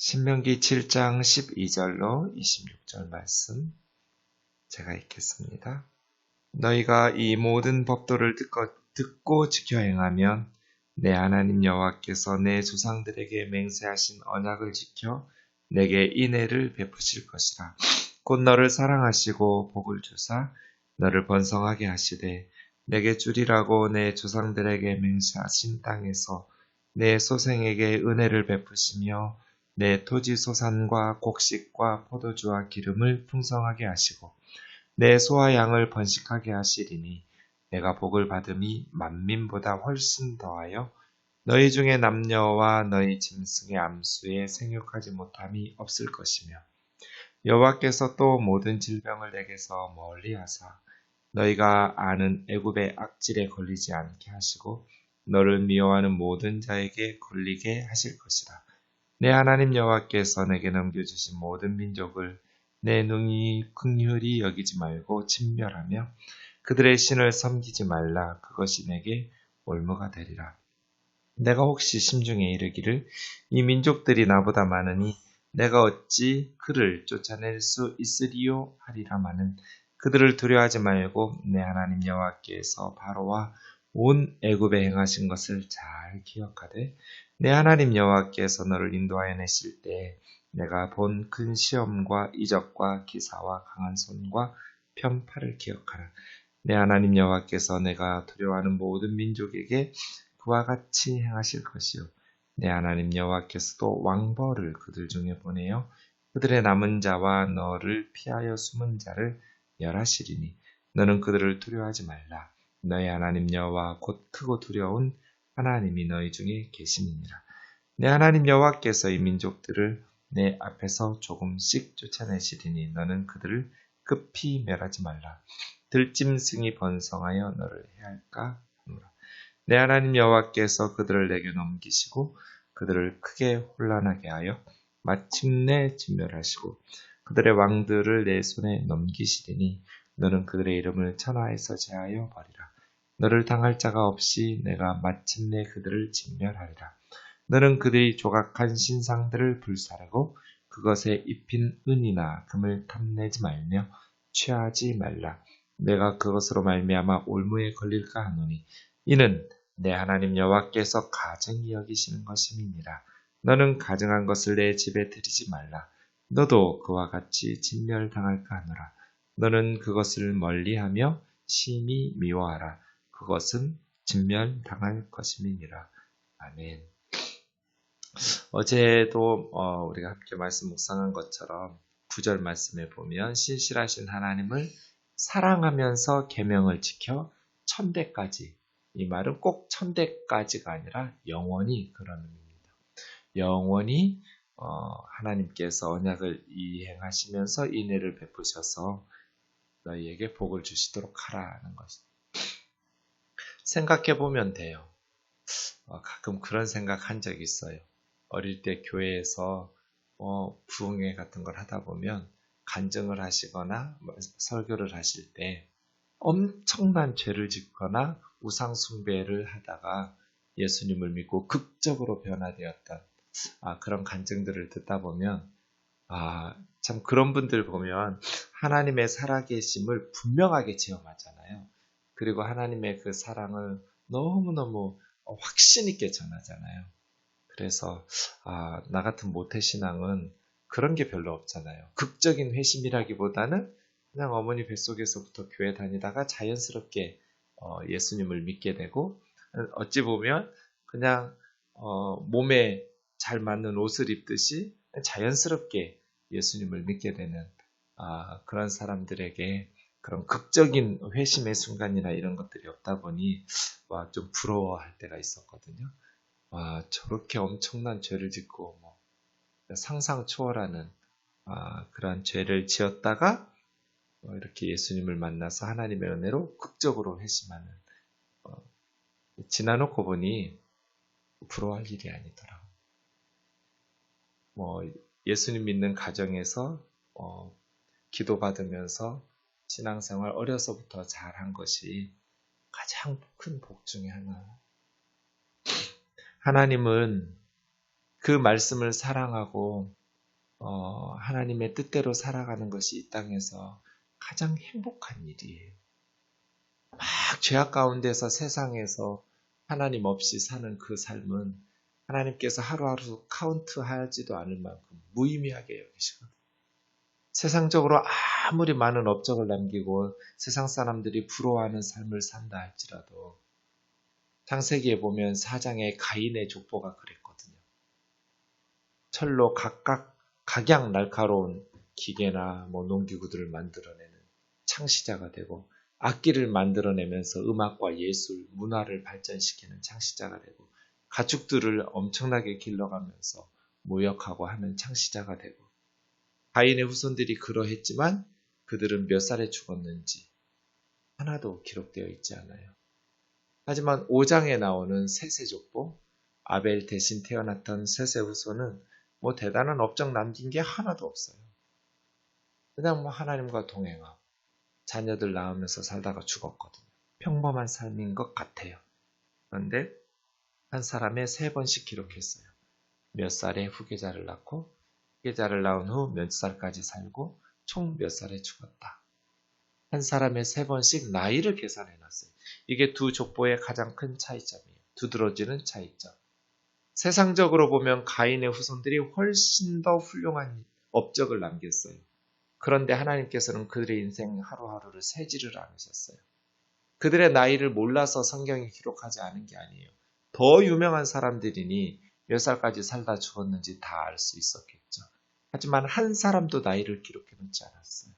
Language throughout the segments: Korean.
신명기 7장 12절로 26절 말씀 제가 읽겠습니다. 너희가 이 모든 법도를 듣고 지켜 행하면 내 하나님 여호와께서 내 조상들에게 맹세하신 언약을 지켜 내게 인애를 베푸실 것이라. 곧 너를 사랑하시고 복을 주사 너를 번성하게 하시되 내게 주리라고 내 조상들에게 맹세하신 땅에서 내 소생에게 은혜를 베푸시며 내 토지 소산과 곡식과 포도주와 기름을 풍성하게 하시고 내 소와 양을 번식하게 하시리니 내가 복을 받음이 만민보다 훨씬 더하여 너희 중에 남녀와 너희 짐승의 암수에 생육하지 못함이 없을 것이며 여호와께서 또 모든 질병을 내게서 멀리하사 너희가 아는 애굽의 악질에 걸리지 않게 하시고 너를 미워하는 모든 자에게 걸리게 하실 것이라. 내 하나님 여호와께서 내게 넘겨주신 모든 민족을 내 능히 긍휼히 여기지 말고 진멸하며 그들의 신을 섬기지 말라. 그것이 내게 올무가 되리라. 내가 혹시 심중에 이르기를 이 민족들이 나보다 많으니 내가 어찌 그를 쫓아낼 수 있으리요 하리라마는 그들을 두려워하지 말고 내 하나님 여호와께서 바로와 온 애굽에 행하신 것을 잘 기억하되 내 하나님 여호와께서 너를 인도하여 내실 때 내가 본 큰 시험과 이적과 기사와 강한 손과 편팔을 기억하라. 내 하나님 여호와께서 내가 두려워하는 모든 민족에게 그와 같이 행하실 것이요 내 하나님 여호와께서도 왕벌을 그들 중에 보내어 그들의 남은 자와 너를 피하여 숨은 자를 멸하시리니 너는 그들을 두려워하지 말라. 너희 하나님 여호와 곧 크고 두려운 하나님이 너희 중에 계심이니라. 내 하나님 여호와께서 이 민족들을 내 앞에서 조금씩 쫓아내시리니 너는 그들을 급히 멸하지 말라. 들짐승이 번성하여 너를 해할까 하노라. 내 하나님 여호와께서 그들을 내게 넘기시고 그들을 크게 혼란하게 하여 마침내 진멸하시고 그들의 왕들을 내 손에 넘기시리니 너는 그들의 이름을 천하에서 제하여 버리라. 너를 당할 자가 없이 내가 마침내 그들을 진멸하리라. 너는 그들이 조각한 신상들을 불사르고 그것에 입힌 은이나 금을 탐내지 말며 취하지 말라. 내가 그것으로 말미암아 올무에 걸릴까 하노니 이는 내 하나님 여호와께서 가증히 여기시는 것임이니라. 너는 가증한 것을 내 집에 들이지 말라. 너도 그와 같이 진멸당할까 하노라. 너는 그것을 멀리하며 심히 미워하라. 그것은 진멸당할 것임이니라. 아멘. 어제도 우리가 함께 말씀 묵상한 것처럼 9절 말씀에 보면 신실하신 하나님을 사랑하면서 계명을 지켜 천대까지, 이 말은 꼭 천대까지가 아니라 영원히 그런 의미입니다. 영원히 하나님께서 언약을 이행하시면서 인애를 베푸셔서 너희에게 복을 주시도록 하라는 것입니다. 생각해 보면 돼요. 가끔 그런 생각 한 적이 있어요. 어릴 때 교회에서 부흥회 같은 걸 하다 보면 간증을 하시거나 설교를 하실 때 엄청난 죄를 짓거나 우상 숭배를 하다가 예수님을 믿고 극적으로 변화되었던 그런 간증들을 듣다 보면 참 그런 분들 보면 하나님의 살아계심을 분명하게 체험하잖아요. 그리고 하나님의 그 사랑을 너무너무 확신 있게 전하잖아요. 그래서 나 같은 모태신앙은 그런 게 별로 없잖아요. 극적인 회심이라기보다는 그냥 어머니 뱃속에서부터 교회 다니다가 자연스럽게 예수님을 믿게 되고 어찌 보면 그냥 몸에 잘 맞는 옷을 입듯이 자연스럽게 예수님을 믿게 되는 그런 사람들에게 그런 극적인 회심의 순간이나 이런 것들이 없다 보니 좀 부러워할 때가 있었거든요. 저렇게 엄청난 죄를 짓고 상상 초월하는 그런 죄를 지었다가 이렇게 예수님을 만나서 하나님의 은혜로 극적으로 회심하는 지나놓고 보니 부러워할 일이 아니더라고요. 예수님 믿는 가정에서 기도받으면서 신앙생활 어려서부터 잘한 것이 가장 큰 복 중에 하나. 하나님은 그 말씀을 사랑하고 하나님의 뜻대로 살아가는 것이 이 땅에서 가장 행복한 일이에요. 막 죄악 가운데서 세상에서 하나님 없이 사는 그 삶은 하나님께서 하루하루 카운트하지도 않을 만큼 무의미하게 여기시거든요. 세상적으로 아무리 많은 업적을 남기고 세상 사람들이 부러워하는 삶을 산다 할지라도 창세기에 보면 4장의 가인의 족보가 그랬거든요. 철로 각양 날카로운 기계나 농기구들을 만들어내는 창시자가 되고 악기를 만들어내면서 음악과 예술, 문화를 발전시키는 창시자가 되고 가축들을 엄청나게 길러가면서 모욕하고 하는 창시자가 되고 가인의 후손들이 그러했지만 그들은 몇 살에 죽었는지 하나도 기록되어 있지 않아요. 하지만 5장에 나오는 셋의 족보, 아벨 대신 태어났던 셋의 후손은 대단한 업적 남긴 게 하나도 없어요. 그냥 하나님과 동행하고 자녀들 낳으면서 살다가 죽었거든요. 평범한 삶인 것 같아요. 그런데 한 사람에 3번씩 기록했어요. 몇 살에 후계자를 낳고 후계자를 낳은 후 몇 살까지 살고 총 몇 살에 죽었다. 한 사람에 3번씩 나이를 계산해 놨어요. 이게 두 족보의 가장 큰 차이점이에요. 두드러지는 차이점. 세상적으로 보면 가인의 후손들이 훨씬 더 훌륭한 업적을 남겼어요. 그런데 하나님께서는 그들의 인생 하루하루를 세지를 않으셨어요. 그들의 나이를 몰라서 성경이 기록하지 않은 게 아니에요. 더 유명한 사람들이니 몇 살까지 살다 죽었는지 다 알 수 있었겠죠. 하지만 한 사람도 나이를 기록해 놓지 않았어요.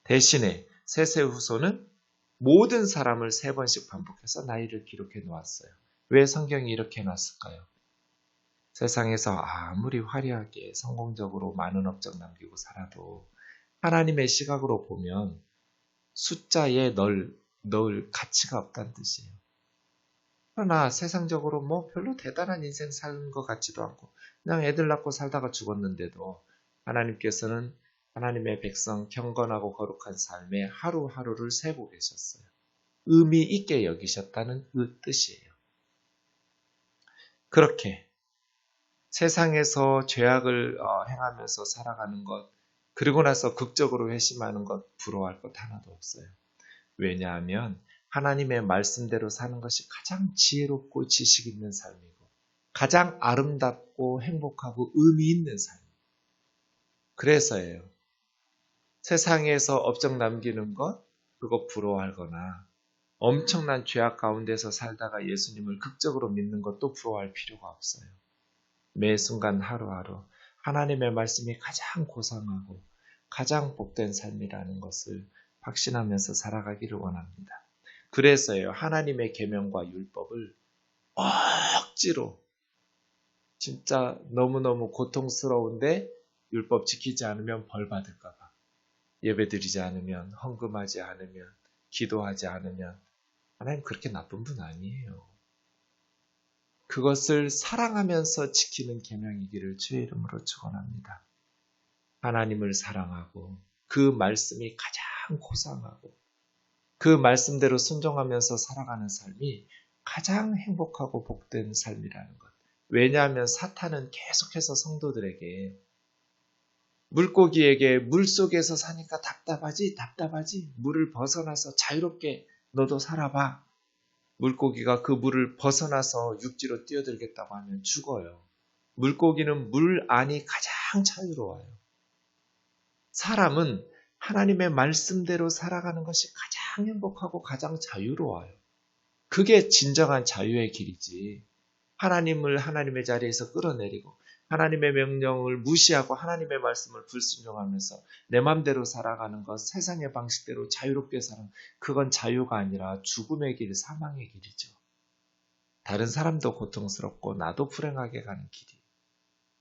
대신에 셋의 후손은 모든 사람을 3번씩 반복해서 나이를 기록해 놓았어요. 왜 성경이 이렇게 해놨을까요? 세상에서 아무리 화려하게 성공적으로 많은 업적 남기고 살아도 하나님의 시각으로 보면 숫자에 넣을 가치가 없다는 뜻이에요. 그러나 세상적으로 별로 대단한 인생 사는 것 같지도 않고 그냥 애들 낳고 살다가 죽었는데도 하나님께서는 하나님의 백성 경건하고 거룩한 삶에 하루하루를 세고 계셨어요. 의미 있게 여기셨다는 그 뜻이에요. 그렇게 세상에서 죄악을 행하면서 살아가는 것, 그리고 나서 극적으로 회심하는 것 부러워할 것 하나도 없어요. 왜냐하면 하나님의 말씀대로 사는 것이 가장 지혜롭고 지식 있는 삶이고 가장 아름답고 행복하고 의미 있는 삶이에요. 그래서예요. 세상에서 업적 남기는 것, 그거 부러워하거나 엄청난 죄악 가운데서 살다가 예수님을 극적으로 믿는 것도 부러워할 필요가 없어요. 매 순간 하루하루 하나님의 말씀이 가장 고상하고 가장 복된 삶이라는 것을 확신하면서 살아가기를 원합니다. 그래서요, 하나님의 계명과 율법을 억지로 진짜 너무너무 고통스러운데 율법 지키지 않으면 벌 받을까 봐, 예배드리지 않으면, 헌금하지 않으면, 기도하지 않으면 하나님 그렇게 나쁜 분 아니에요. 그것을 사랑하면서 지키는 계명이기를 주의 이름으로 축원합니다. 하나님을 사랑하고 그 말씀이 가장 고상하고 그 말씀대로 순종하면서 살아가는 삶이 가장 행복하고 복된 삶이라는 것. 왜냐하면 사탄은 계속해서 성도들에게 물고기에게 물속에서 사니까 답답하지? 물을 벗어나서 자유롭게 너도 살아봐. 물고기가 그 물을 벗어나서 육지로 뛰어들겠다고 하면 죽어요. 물고기는 물 안이 가장 자유로워요. 사람은 하나님의 말씀대로 살아가는 것이 가장 행복하고 가장 자유로워요. 그게 진정한 자유의 길이지. 하나님을 하나님의 자리에서 끌어내리고 하나님의 명령을 무시하고 하나님의 말씀을 불순종하면서 내 맘대로 살아가는 것, 세상의 방식대로 자유롭게 사는 그건 자유가 아니라 죽음의 길, 사망의 길이죠. 다른 사람도 고통스럽고 나도 불행하게 가는 길이.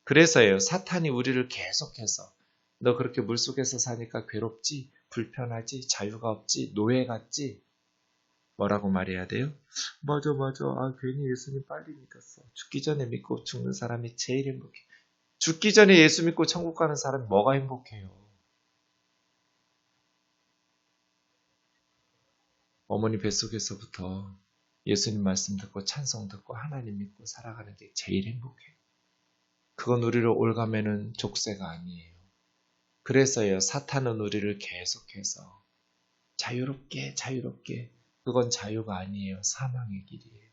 그래서예요. 사탄이 우리를 계속해서 너 그렇게 물속에서 사니까 괴롭지, 불편하지, 자유가 없지, 노예 같지. 뭐라고 말해야 돼요? 맞아. 괜히 예수님 빨리 믿었어. 죽기 전에 믿고 죽는 사람이 제일 행복해. 죽기 전에 예수 믿고 천국 가는 사람이 뭐가 행복해요? 어머니 뱃속에서부터 예수님 말씀 듣고 찬송 듣고 하나님 믿고 살아가는 게 제일 행복해요. 그건 우리를 올가매는 족쇄가 아니에요. 그래서요, 사탄은 우리를 계속해서 자유롭게, 그건 자유가 아니에요. 사망의 길이에요.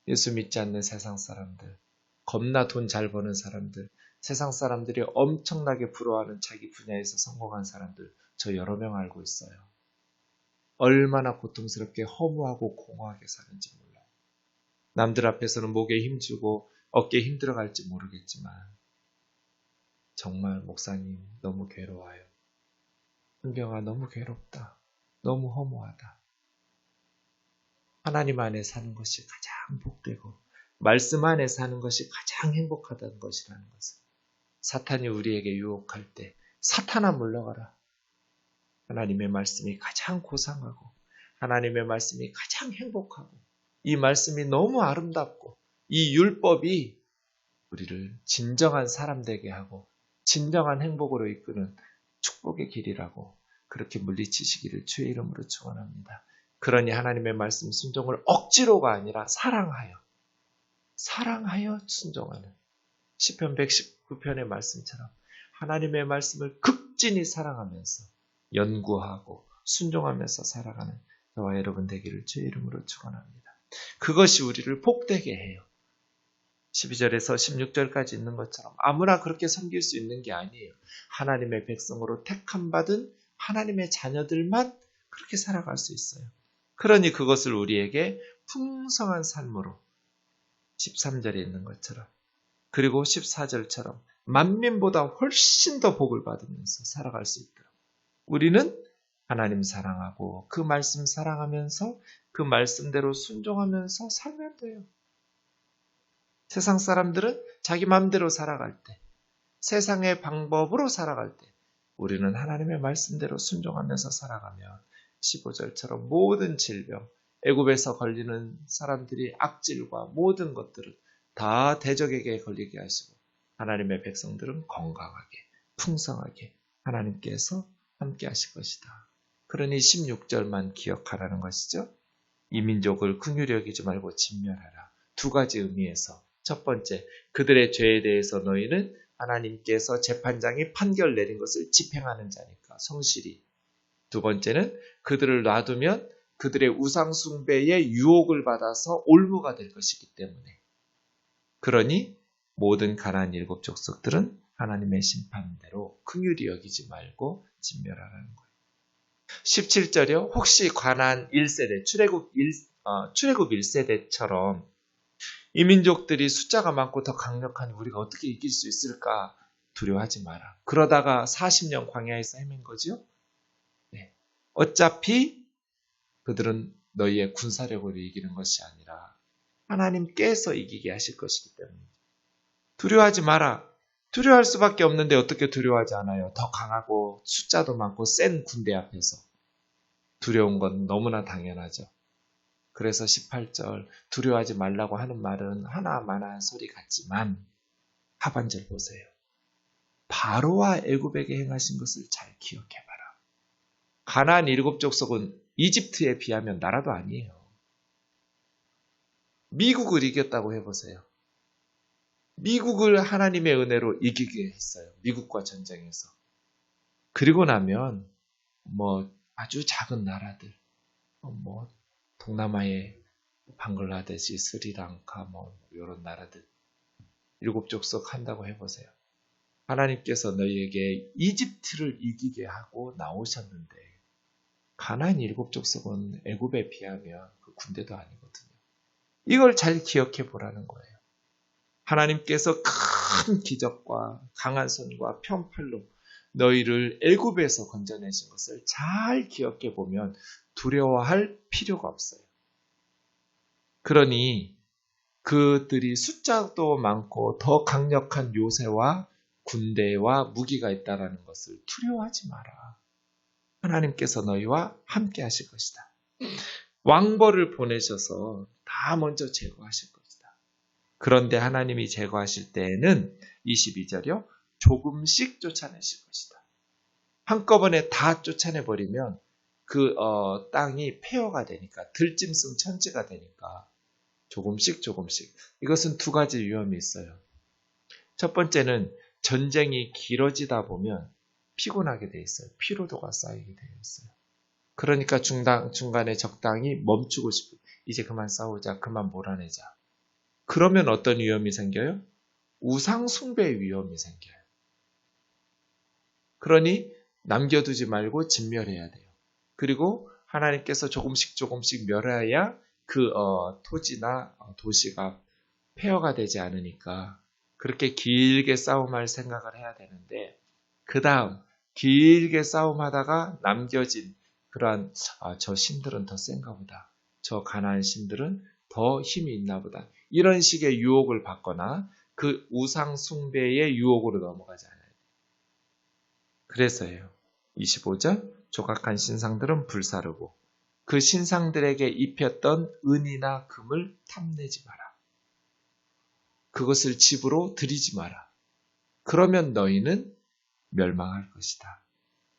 예수 믿지 않는 세상 사람들, 겁나 돈 잘 버는 사람들, 세상 사람들이 엄청나게 부러워하는 자기 분야에서 성공한 사람들, 저 여러 명 알고 있어요. 얼마나 고통스럽게 허무하고 공허하게 사는지 몰라요. 남들 앞에서는 목에 힘주고 어깨에 힘들어갈지 모르겠지만 정말 목사님 너무 괴로워요. 은경아 너무 괴롭다. 너무 허무하다. 하나님 안에 사는 것이 가장 복되고 말씀 안에 사는 것이 가장 행복하다는 것이라는 것을 사탄이 우리에게 유혹할 때 사탄아 물러가라. 하나님의 말씀이 가장 고상하고 하나님의 말씀이 가장 행복하고 이 말씀이 너무 아름답고 이 율법이 우리를 진정한 사람 되게 하고 진정한 행복으로 이끄는 축복의 길이라고 그렇게 물리치시기를 주의 이름으로 축원합니다. 그러니 하나님의 말씀 순종을 억지로가 아니라 사랑하여 순종하는 시편 119편의 말씀처럼 하나님의 말씀을 극진히 사랑하면서 연구하고 순종하면서 살아가는 저와 여러분 되기를 주의 이름으로 축원합니다. 그것이 우리를 복되게 해요. 12절에서 16절까지 있는 것처럼 아무나 그렇게 섬길 수 있는 게 아니에요. 하나님의 백성으로 택함받은 하나님의 자녀들만 그렇게 살아갈 수 있어요. 그러니 그것을 우리에게 풍성한 삶으로 13절에 있는 것처럼 그리고 14절처럼 만민보다 훨씬 더 복을 받으면서 살아갈 수 있도록 우리는 하나님 사랑하고 그 말씀 사랑하면서 그 말씀대로 순종하면서 살면 돼요. 세상 사람들은 자기 마음대로 살아갈 때, 세상의 방법으로 살아갈 때 우리는 하나님의 말씀대로 순종하면서 살아가면 15절처럼 모든 질병, 애굽에서 걸리는 사람들이 악질과 모든 것들을 다 대적에게 걸리게 하시고 하나님의 백성들은 건강하게, 풍성하게 하나님께서 함께 하실 것이다. 그러니 16절만 기억하라는 것이죠. 이 민족을 긍휼히 여기지 말고 진멸하라. 두 가지 의미에서 첫 번째, 그들의 죄에 대해서 너희는 하나님께서 재판장이 판결 내린 것을 집행하는 자니까 성실히. 두 번째는 그들을 놔두면 그들의 우상 숭배의 유혹을 받아서 올무가 될 것이기 때문에. 그러니 모든 가나안 일곱 족속들은 하나님의 심판대로 긍휼히 여기지 말고 진멸하라는 거예요. 17절이요. 혹시 가나안 1세대, 출애굽 1세대처럼 이 민족들이 숫자가 많고 더 강력한 우리가 어떻게 이길 수 있을까 두려워하지 마라. 그러다가 40년 광야에서 헤맨 거죠. 네. 어차피 그들은 너희의 군사력으로 이기는 것이 아니라 하나님께서 이기게 하실 것이기 때문에 두려워하지 마라. 두려워할 수밖에 없는데 어떻게 두려워하지 않아요? 더 강하고 숫자도 많고 센 군대 앞에서 두려운 건 너무나 당연하죠. 그래서 18절 두려워하지 말라고 하는 말은 하나마나한 소리 같지만 하반절 보세요. 바로와 애굽에게 행하신 것을 잘 기억해봐라. 가나안 일곱 족속은 이집트에 비하면 나라도 아니에요. 미국을 이겼다고 해보세요. 미국을 하나님의 은혜로 이기게 했어요. 미국과 전쟁에서. 그리고 나면 아주 작은 나라들, 동남아의 방글라데시, 스리랑카 이런 나라들 일곱 족속 한다고 해보세요. 하나님께서 너희에게 이집트를 이기게 하고 나오셨는데 가나안 일곱 족속은 애굽에 비하면 그 군대도 아니거든요. 이걸 잘 기억해 보라는 거예요. 하나님께서 큰 기적과 강한 손과 편팔로 너희를 애굽에서 건져내신 것을 잘 기억해 보면 두려워할 필요가 없어요. 그러니 그들이 숫자도 많고 더 강력한 요새와 군대와 무기가 있다는 것을 두려워하지 마라. 하나님께서 너희와 함께 하실 것이다. 왕벌을 보내셔서 다 먼저 제거하실 것이다. 그런데 하나님이 제거하실 때에는 22절이요. 조금씩 쫓아내실 것이다. 한꺼번에 다 쫓아내버리면 그 땅이 폐허가 되니까 들짐승 천지가 되니까 조금씩 이것은 두 가지 위험이 있어요. 첫 번째는 전쟁이 길어지다 보면 피곤하게 돼 있어요. 피로도가 쌓이게 되어 있어요. 그러니까 중간에 적당히 멈추고 싶어요. 이제 그만 싸우자, 그만 몰아내자. 그러면 어떤 위험이 생겨요? 우상 숭배의 위험이 생겨요. 그러니 남겨두지 말고 진멸해야 돼요. 그리고 하나님께서 조금씩 멸해야 그 토지나 도시가 폐허가 되지 않으니까 그렇게 길게 싸움할 생각을 해야 되는데, 그 다음 길게 싸움하다가 남겨진 그러한 저 신들은 더 센가 보다, 저 가나안 신들은 더 힘이 있나 보다, 이런 식의 유혹을 받거나 그 우상 숭배의 유혹으로 넘어가지 않아요. 그래서예요. 25절, 조각한 신상들은 불사르고 그 신상들에게 입혔던 은이나 금을 탐내지 마라. 그것을 집으로 들이지 마라. 그러면 너희는 멸망할 것이다.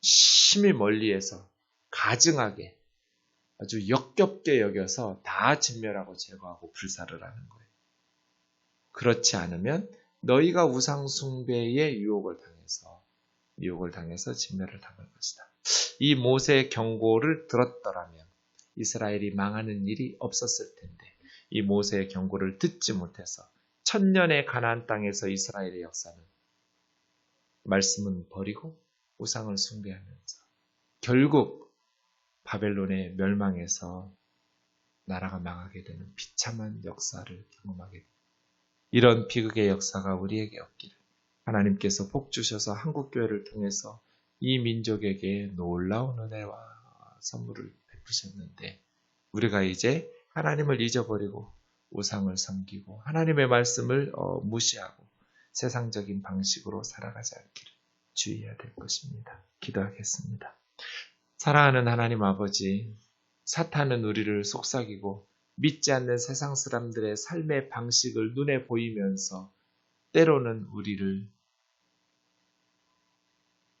심히 멀리에서 가증하게 아주 역겹게 여겨서 다 진멸하고 제거하고 불사르라는 거예요. 그렇지 않으면 너희가 우상 숭배의 유혹을 당해서 진멸을 당할 것이다. 이 모세의 경고를 들었더라면 이스라엘이 망하는 일이 없었을 텐데, 이 모세의 경고를 듣지 못해서 천년의 가나안 땅에서 이스라엘의 역사는 말씀은 버리고 우상을 숭배하면서 결국 바벨론의 멸망에서 나라가 망하게 되는 비참한 역사를 경험하게 됩니다. 이런 비극의 역사가 우리에게 없기를 하나님께서 복 주셔서 한국교회를 통해서 이 민족에게 놀라운 은혜와 선물을 베푸셨는데, 우리가 이제 하나님을 잊어버리고 우상을 섬기고 하나님의 말씀을 무시하고 세상적인 방식으로 살아가지 않기를 주의해야 될 것입니다. 기도하겠습니다. 사랑하는 하나님 아버지, 사탄은 우리를 속삭이고 믿지 않는 세상 사람들의 삶의 방식을 눈에 보이면서 때로는 우리를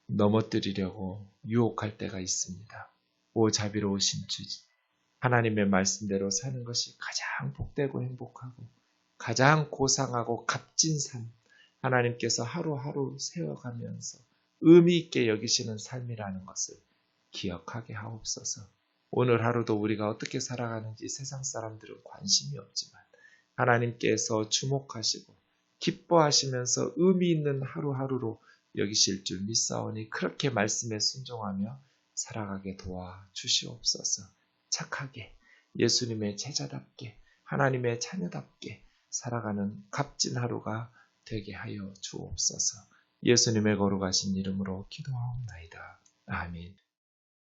넘어뜨리려고 유혹할 때가 있습니다. 오 자비로우신 주지, 하나님의 말씀대로 사는 것이 가장 복되고 행복하고 가장 고상하고 값진 삶, 하나님께서 하루하루 세워가면서 의미 있게 여기시는 삶이라는 것을 기억하게 하옵소서. 오늘 하루도 우리가 어떻게 살아가는지 세상 사람들은 관심이 없지만 하나님께서 주목하시고 기뻐하시면서 의미 있는 하루하루로 여기실 줄 믿사오니 그렇게 말씀에 순종하며 살아가게 도와 주시옵소서. 착하게 예수님의 제자답게 하나님의 자녀답게 살아가는 값진 하루가 되게 하여 주옵소서. 예수님의 거룩하신 이름으로 기도하옵나이다. 아멘.